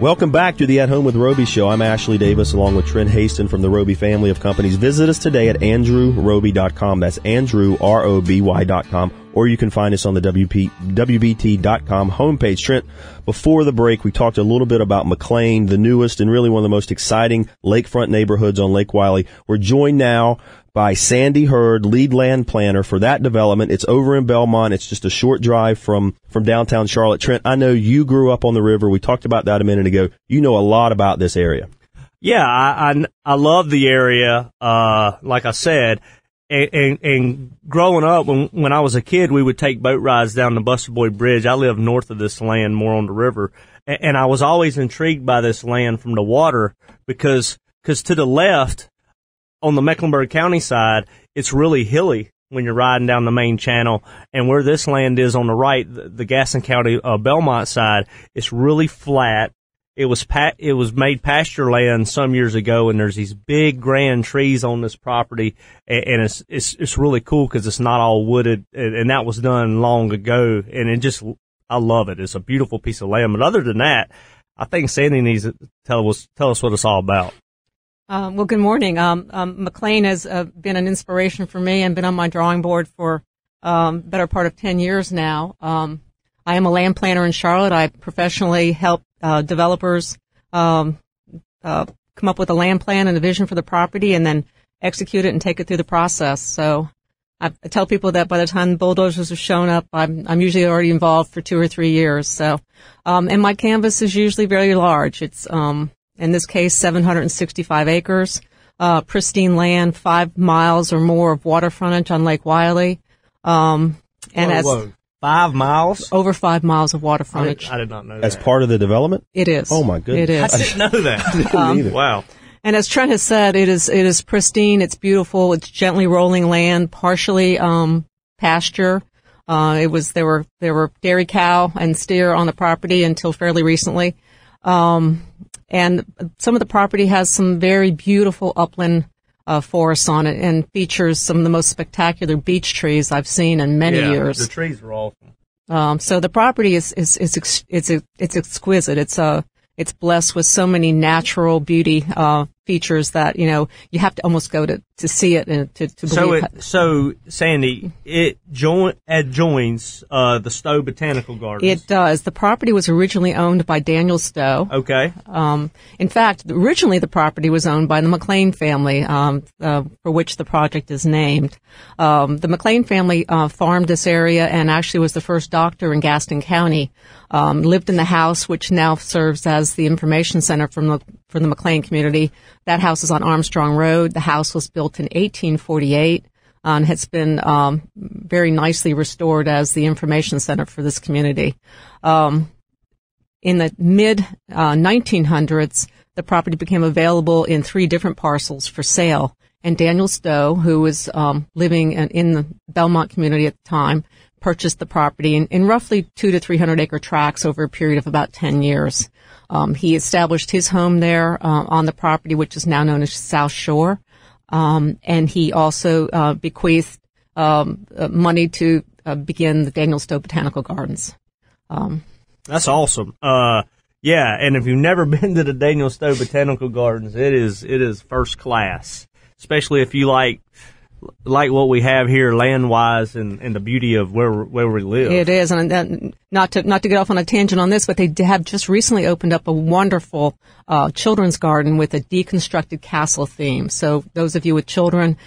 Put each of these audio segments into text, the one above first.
Welcome back to the At Home with Roby show. I'm Ashley Davis along with Trent Haston from the Roby family of companies. Visit us today at andrewroby.com. That's Andrew, ROBY.com. Or you can find us on the WBT.com homepage. Trent, before the break, we talked a little bit about McLean, the newest and really one of the most exciting lakefront neighborhoods on Lake Wylie. We're joined now by Sandy Hurd, lead land planner for that development. It's over in Belmont. It's just a short drive from downtown Charlotte. Trent, I know you grew up on the river. We talked about that a minute ago. You know a lot about this area. Yeah, I love the area. Like I said, and growing up, when I was a kid, we would take boat rides down the Buster Boy Bridge. I live north of this land, more on the river, and I was always intrigued by this land from the water because to the left, on the Mecklenburg County side, it's really hilly when you're riding down the main channel, and where this land is on the right, the Gaston County Belmont side, it's really flat. It was made pasture land some years ago, and there's these big grand trees on this property, and it's really cool because it's not all wooded, and that was done long ago, and I love it. It's a beautiful piece of land. But other than that, I think Sandy needs to tell us what it's all about. Well, good morning. McLean has been an inspiration for me and been on my drawing board for better part of 10 years now. I am a land planner in Charlotte. I professionally help developers come up with a land plan and a vision for the property and then execute it and take it through the process. So I tell people that by the time the bulldozers have shown up, I'm usually already involved for 2 or 3 years. So and my canvas is usually very large. It's in this case, 765 acres, pristine land, 5 miles or more of water frontage on Lake Wylie. Whoa. 5 miles? Over 5 miles of water frontage. I did not know that. As part of the development? It is. Oh, my goodness. It is. I didn't know that. I didn't either. Wow. And as Trent has said, it is pristine, it's beautiful, it's gently rolling land, partially pasture. There were dairy cow and steer on the property until fairly recently. And some of the property has some very beautiful upland forests on it and features some of the most spectacular beech trees I've seen in many years. The trees are awesome. So the property is exquisite. It's blessed with so many natural beauty features that you have to almost go to see it and to believe. So Sandy, it adjoins the Stowe Botanical Gardens. It does. The property was originally owned by Daniel Stowe. Okay. In fact, originally the property was owned by the McLean family, for which the project is named. The McLean family farmed this area and actually was the first doctor in Gaston County. Lived in the house, which now serves as the information center for the McLean community. That house is on Armstrong Road. The house was built in 1848 and has been very nicely restored as the information center for this community. In the mid-1900s, the property became available in 3 different parcels for sale. And Daniel Stowe, who was living in the Belmont community at the time, purchased the property in roughly 200 to 300 acre tracts over a period of about 10 years. He established his home there on the property, which is now known as South Shore, and he also bequeathed money to begin the Daniel Stowe Botanical Gardens. That's awesome. Yeah, and if you've never been to the Daniel Stowe Botanical Gardens, it is first class, especially if you like what we have here land-wise and the beauty of where we live. It is, and not to get off on a tangent on this, but they have just recently opened up a wonderful children's garden with a deconstructed castle theme. So those of you with children,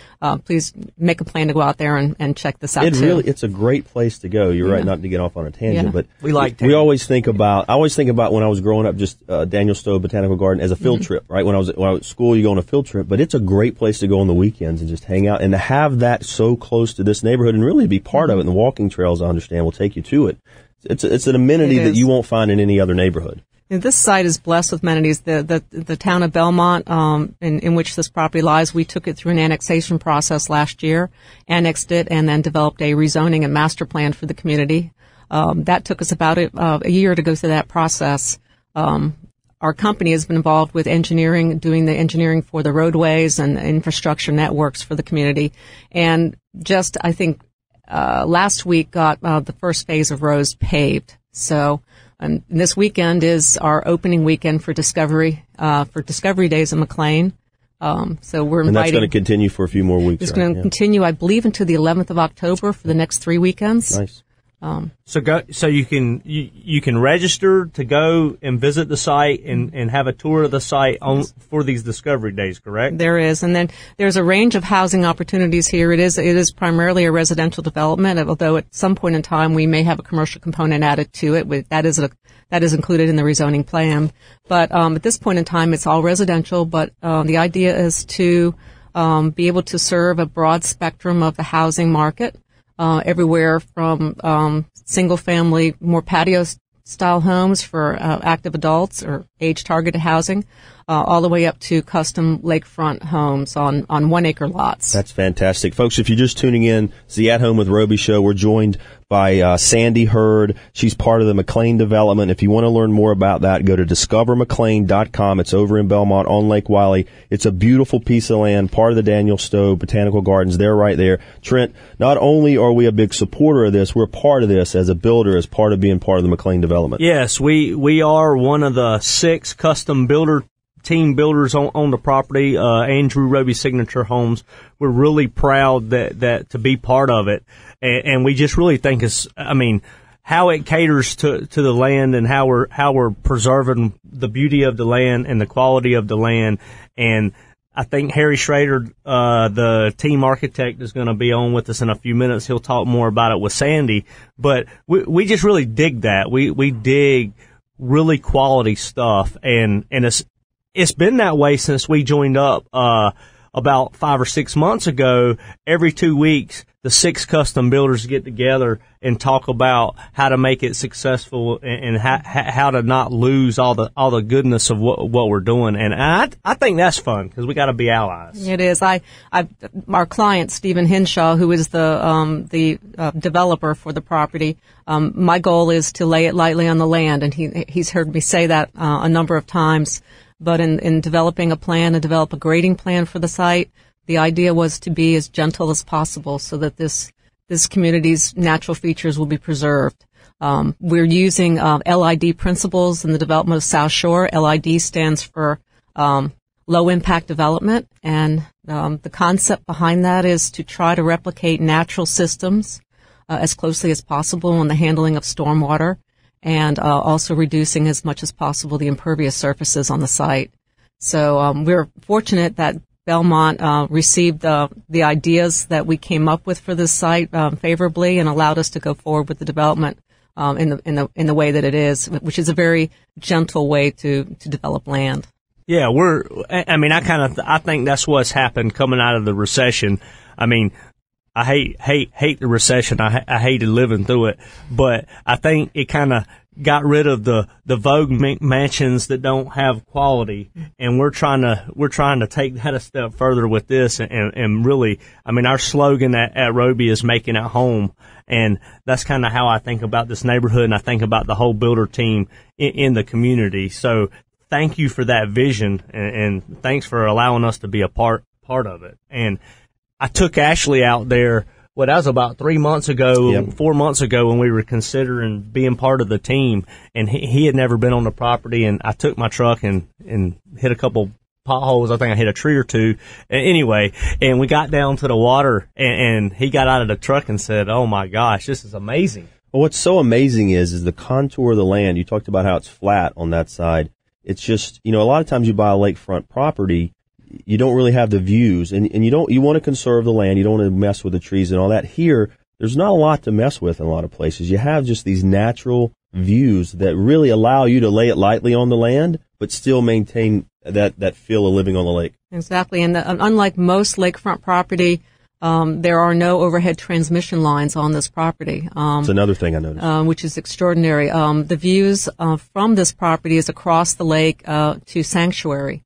please make a plan to go out there and check this out too. It's a great place to go. You're right, not to get off on a tangent, but we always think about when I was growing up, just Daniel Stowe Botanical Garden as a field trip, right? When I was at school, you go on a field trip, but it's a great place to go on the weekends and just hang out and to have that so close to this neighborhood and really be part of it. And the walking trails, I understand, will take you to it. It's an amenity that you won't find in any other neighborhood. And this site is blessed with amenities. The town of Belmont, in which this property lies, we took it through an annexation process last year, annexed it, and then developed a rezoning and master plan for the community. That took us about a year to go through that process. Our company has been involved with engineering, doing the engineering for the roadways and infrastructure networks for the community. And I think, last week got the first phase of roads paved. So And this weekend is our opening weekend for Discovery Days in McLean. So we're inviting. And that's going to continue for a few more weeks. It's going to continue, I believe, until the 11th of October for the next 3 weekends. Nice. So you can register to go and visit the site and have a tour of the site for these Discovery Days, correct? There is, and then there's a range of housing opportunities here. It is primarily a residential development, although at some point in time we may have a commercial component added to it. That is included in the rezoning plan. But at this point in time, it's all residential. But the idea is to be able to serve a broad spectrum of the housing market. Everywhere from single-family, more patio-style homes for active adults or age-targeted housing, all the way up to custom lakefront homes on 1-acre lots. That's fantastic. Folks, if you're just tuning in, it's the At Home with Roby show. We're joined by Sandy Hurd. She's part of the McLean development. If you want to learn more about that, go to discovermclean.com. It's over in Belmont on Lake Wiley. It's a beautiful piece of land, part of the Daniel Stowe Botanical Gardens. They're right there. Trent, not only are we a big supporter of this, we're part of this as a builder, as part of being part of the McLean development. Yes, we are one of the 6 custom team builders on the property, Andrew Roby Signature Homes. We're really proud that to be part of it. And we just really think how it caters to the land and how we're preserving the beauty of the land and the quality of the land. And I think Harry Schrader, the team architect, is going to be on with us in a few minutes. He'll talk more about it with Sandy. But we just really dig that. We dig really quality stuff, and it's been that way since we joined up about 5 or 6 months ago. Every 2 weeks, the 6 custom builders get together and talk about how to make it successful and how to not lose all the goodness of what we're doing. And I think that's fun because we got to be allies. It is. Our client Stephen Henshaw, who is the developer for the property. My goal is to lay it lightly on the land, and he's heard me say that a number of times. But in developing a plan and develop a grading plan for the site, the idea was to be as gentle as possible so that this community's natural features will be preserved. We're using LID principles in the development of South Shore. LID stands for low impact development, and the concept behind that is to try to replicate natural systems as closely as possible in the handling of stormwater, and also reducing as much as possible the impervious surfaces on the site. So we're fortunate that Belmont received the ideas that we came up with for this site favorably and allowed us to go forward with the development in the way that it is, which is a very gentle way to develop land. Yeah, I think that's what's happened coming out of the recession. I mean, I hate the recession. I hated living through it, but I think it kind of got rid of the Vogue mansions that don't have quality, and we're trying to take that a step further with this, and really, our slogan at Roby is making it home, and that's kind of how I think about this neighborhood, and I think about the whole builder team in the community. So thank you for that vision, and thanks for allowing us to be a part of it. And I took Ashley out there. Well, that was about 3 months ago, Yep. 4 months ago, when we were considering being part of the team, and he had never been on the property, and I took my truck and hit a couple potholes. I think I hit a tree or two. Anyway, and we got down to the water, and he got out of the truck and said, "Oh my gosh, this is amazing." Well, what's so amazing is the contour of the land. You talked about how it's flat on that side. It's just, a lot of times you buy a lakefront property, you don't really have the views, and you want to conserve the land. You don't want to mess with the trees and all that. Here, there's not a lot to mess with in a lot of places. You have just these natural views that really allow you to lay it lightly on the land, but still maintain that feel of living on the lake. Exactly, and unlike most lakefront property, there are no overhead transmission lines on this property. It's another thing I noticed. Which is extraordinary. The views from this property is across the lake to Sanctuary.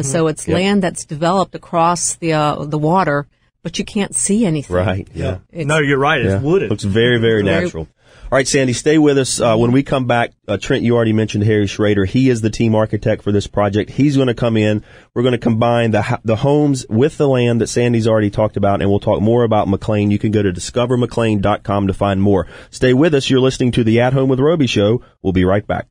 So it's land that's developed across the water, but you can't see anything. Right. Yeah. No, you're right. It's wooded. Looks very, very natural. All right, Sandy, stay with us. When we come back, Trent, you already mentioned Harry Schrader. He is the team architect for this project. He's going to come in. We're going to combine the homes with the land that Sandy's already talked about, and we'll talk more about McLean. You can go to discovermclean.com to find more. Stay with us. You're listening to the At Home with Roby show. We'll be right back.